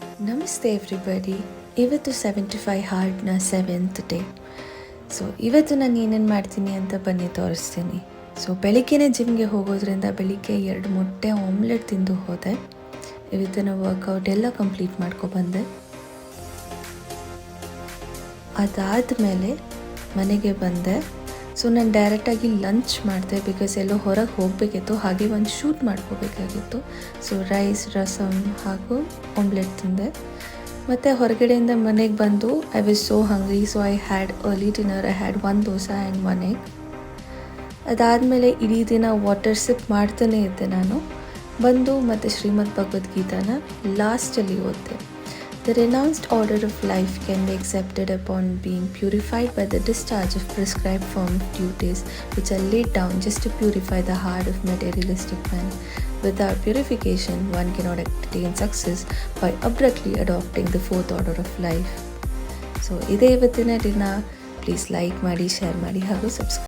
ನಮಸ್ತೆ ಎವ್ರಿಬಡಿ. ಇವತ್ತು 75 ಹಾರ್ಡ್ನ 7th day. So ಇವತ್ತು ನಾನು ಏನೇನು ಮಾಡ್ತೀನಿ ಅಂತ ಬನ್ನಿ ತೋರಿಸ್ತೀನಿ. ಸೊ ಬೆಳಿಗ್ಗೆನೇ ಜಿಮ್ಗೆ ಹೋಗೋದ್ರಿಂದ ಬೆಳಿಗ್ಗೆ 2 ಮೊಟ್ಟೆ ಆಮ್ಲೆಟ್ ತಿಂದು ಹೋದೆ. ಇವತ್ತಿನ ವರ್ಕೌಟ್ ಎಲ್ಲ ಕಂಪ್ಲೀಟ್ ಮಾಡ್ಕೊಬಂದೆ. ಅದಾದಮೇಲೆ ಮನೆಗೆ ಬಂದೆ. ಸೊ ನಾನು ಡೈರೆಕ್ಟಾಗಿ ಲಂಚ್ ಮಾಡಿದೆ ಬಿಕಾಸ್ ಎಲ್ಲೋ ಹೊರಗೆ ಹೋಗಬೇಕಿತ್ತು, ಹಾಗೆ ಒಂದು ಶೂಟ್ ಮಾಡ್ಕೋಬೇಕಾಗಿತ್ತು. ಸೊ ರೈಸ್, ರಸಮ್ ಹಾಗೂ ಆಮ್ಲೆಟ್ ತಿಂದೆ. ಮತ್ತು ಹೊರಗಡೆಯಿಂದ ಮನೆಗೆ ಬಂದು I was so hungry, so I had early dinner. I had 1 dosa and 1 egg. ಅದಾದಮೇಲೆ ಇಡೀ ದಿನ ವಾಟರ್ ಸಿಪ್ ಮಾಡ್ತಾನೆ ಇದ್ದೆ. ನಾನು ಬಂದು ಮತ್ತು ಶ್ರೀಮದ್ ಭಗವದ್ಗೀತಾನ ಲಾಸ್ಟಲ್ಲಿ ಓದಿದೆ. The renounced order of life can be accepted upon being purified by the discharge of prescribed form of duties which are laid down just to purify the heart of materialistic man. Without purification, one cannot attain success by abruptly adopting the fourth order of life. So, ide ivattina dina. Please like ಮಾಡಿ, share ಮಾಡಿ ಹಾಗೂ subscribe.